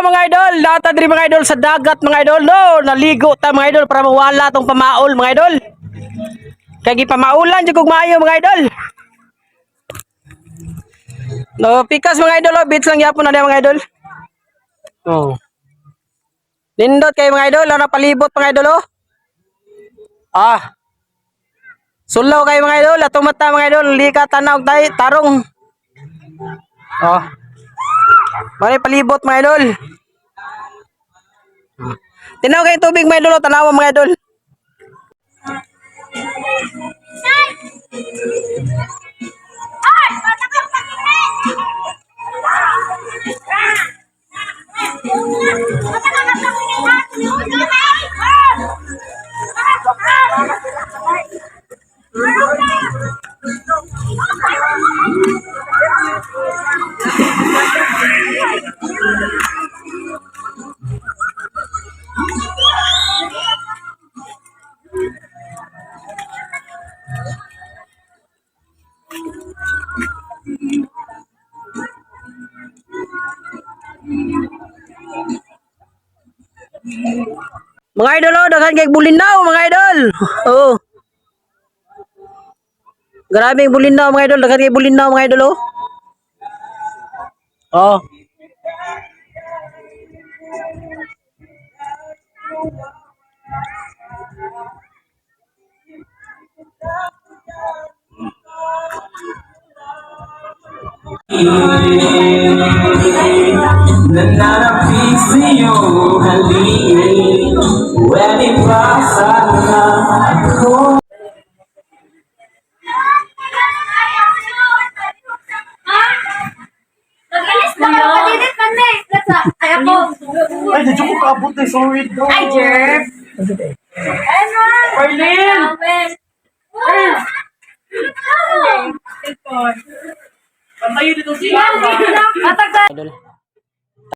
mga idol, nata diri mga idol sa dagat mga idol. No, naligo ta mga idol para mawala tong pamaol mga idol. Kay gipamaulan jud kog maayo mga idol. No, pikas mga idol, oh, beats lang yapon na mga idol. Oh. Lindot kay mga idol, ana palibot mga idol oh. Ah. Sulaw kay mga idol, atong mata mga idol, lika tanaw tay tarong. Oh. Mari palibot mga idol. Tinaw kay tubig mga idol, oh, tanaw mga idol. Mga idol, oh, daghan kay bulinaw mga idol. Oh. Grabing bulinaw mga idol, daghan kay bulinaw mga idol oh. Oh. Nananapig sa'yo halili when ipasa na ako. Nag-alis na ako, palilit man na eh. Ay, ako. Ay, medyo ko kaabot eh. Sorry daw. Ay, Jerv. Ano? Marlene! Ano? Pantayo dito siya. Matagda. Idol.